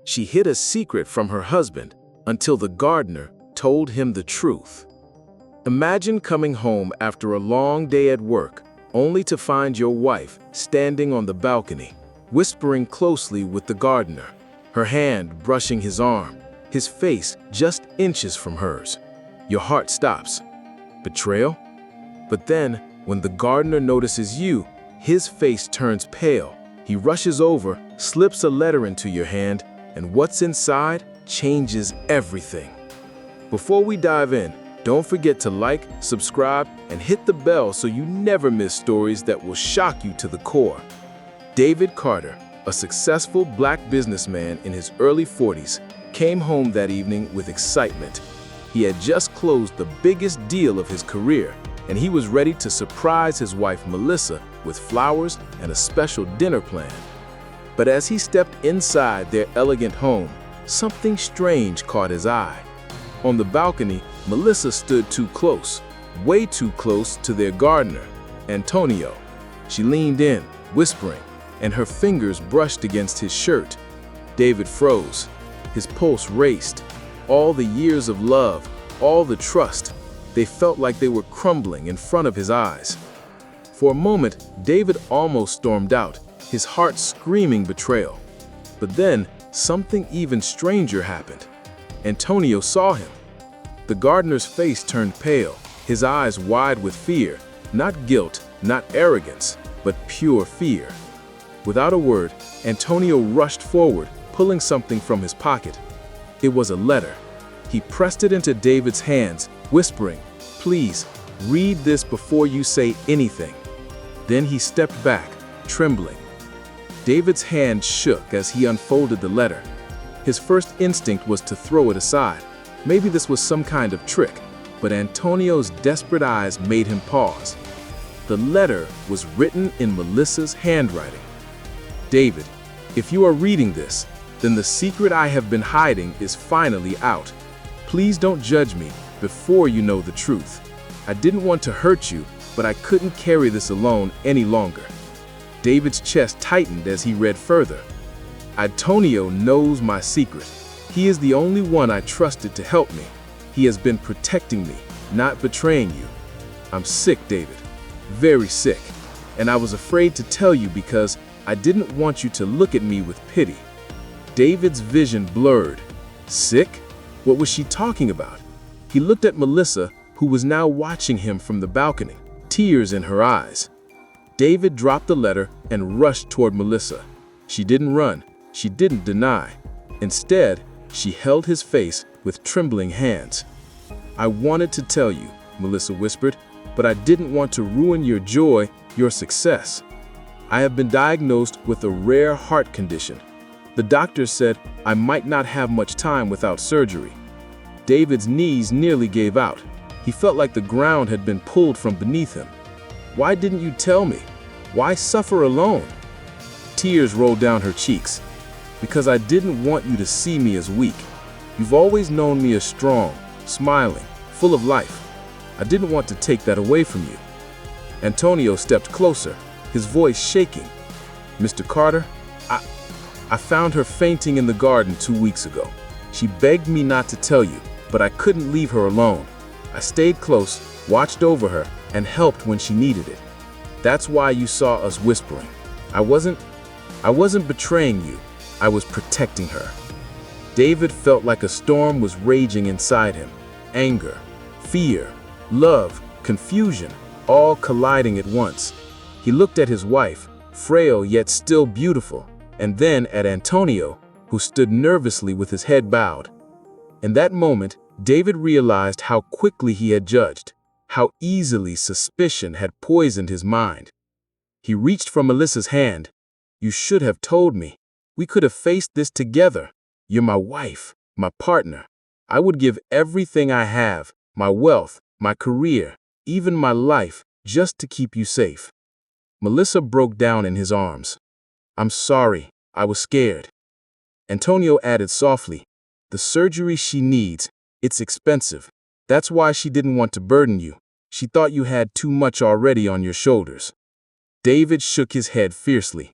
She hid a secret from her husband until the gardener told him the truth. Imagine coming home after a long day at work, only to find your wife standing on the balcony, whispering closely with the gardener, her hand brushing his arm, his face just inches from hers. Your heart stops. Betrayal? But then, when the gardener notices you, his face turns pale. He rushes over, slips a letter into your hand, and what's inside changes everything. Before we dive in, don't forget to like, subscribe, and hit the bell so you never miss stories that will shock you to the core. David Carter, a successful black businessman in his early 40s, came home that evening with excitement. He had just closed the biggest deal of his career, and he was ready to surprise his wife Melissa with flowers and a special dinner plan. But as he stepped inside their elegant home, something strange caught his eye. On the balcony, Melissa stood too close, way too close to their gardener, Antonio. She leaned in, whispering, and her fingers brushed against his shirt. David froze. His pulse raced. All the years of love, all the trust, they felt like they were crumbling in front of his eyes. For a moment, David almost stormed out, his heart screaming betrayal. But then, something even stranger happened. Antonio saw him. The gardener's face turned pale, his eyes wide with fear, not guilt, not arrogance, but pure fear. Without a word, Antonio rushed forward, pulling something from his pocket. It was a letter. He pressed it into David's hands, whispering, "Please, read this before you say anything." Then he stepped back, trembling. David's hand shook as he unfolded the letter. His first instinct was to throw it aside. Maybe this was some kind of trick, but Antonio's desperate eyes made him pause. The letter was written in Melissa's handwriting. "David, if you are reading this, then the secret I have been hiding is finally out. Please don't judge me before you know the truth. I didn't want to hurt you, but I couldn't carry this alone any longer." David's chest tightened as he read further. "Antonio knows my secret. He is the only one I trusted to help me. He has been protecting me, not betraying you. I'm sick, David, very sick, and I was afraid to tell you because I didn't want you to look at me with pity." David's vision blurred. Sick? What was she talking about? He looked at Melissa, who was now watching him from the balcony, tears in her eyes. David dropped the letter and rushed toward Melissa. She didn't run. She didn't deny. Instead, she held his face with trembling hands. "I wanted to tell you," Melissa whispered, "but I didn't want to ruin your joy, your success. I have been diagnosed with a rare heart condition. The doctor said I might not have much time without surgery." David's knees nearly gave out. He felt like the ground had been pulled from beneath him. "Why didn't you tell me? Why suffer alone?" Tears rolled down her cheeks. "Because I didn't want you to see me as weak. You've always known me as strong, smiling, full of life. I didn't want to take that away from you." Antonio stepped closer, his voice shaking. "Mr. Carter, I found her fainting in the garden 2 weeks ago. She begged me not to tell you, but I couldn't leave her alone. I stayed close, watched over her, and helped when she needed it. That's why you saw us whispering. I wasn't betraying you. I was protecting her." David felt like a storm was raging inside him. Anger, fear, love, confusion, all colliding at once. He looked at his wife, frail yet still beautiful, and then at Antonio, who stood nervously with his head bowed. In that moment, David realized how quickly he had judged, how easily suspicion had poisoned his mind. He reached for Melissa's hand. "You should have told me. We could have faced this together. You're my wife, my partner. I would give everything I have, my wealth, my career, even my life, just to keep you safe." Melissa broke down in his arms. "I'm sorry, I was scared." Antonio added softly, "The surgery she needs, it's expensive. That's why she didn't want to burden you. She thought you had too much already on your shoulders." David shook his head fiercely.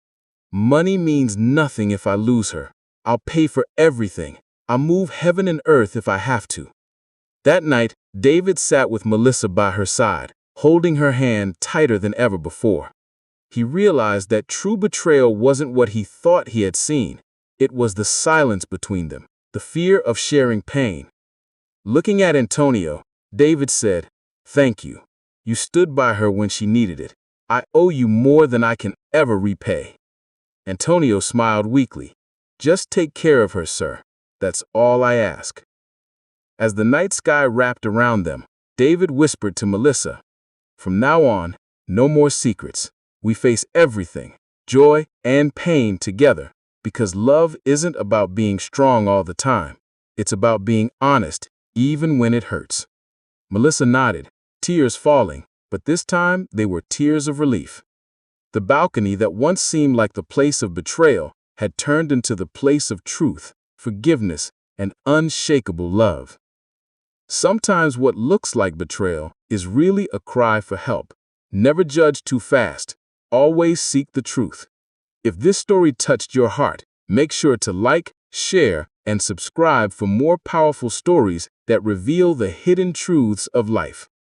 "Money means nothing if I lose her. I'll pay for everything. I'll move heaven and earth if I have to." That night, David sat with Melissa by her side, holding her hand tighter than ever before. He realized that true betrayal wasn't what he thought he had seen. It was the silence between them, the fear of sharing pain. Looking at Antonio, David said, "Thank you. You stood by her when she needed it. I owe you more than I can ever repay." Antonio smiled weakly. "Just take care of her, sir. That's all I ask." As the night sky wrapped around them, David whispered to Melissa, "From now on, no more secrets. We face everything, joy and pain together, because love isn't about being strong all the time. It's about being honest, even when it hurts." Melissa nodded, tears falling, but this time they were tears of relief. The balcony that once seemed like the place of betrayal had turned into the place of truth, forgiveness, and unshakable love. Sometimes what looks like betrayal is really a cry for help. Never judge too fast. Always seek the truth. If this story touched your heart, make sure to like, share, and subscribe for more powerful stories that reveal the hidden truths of life.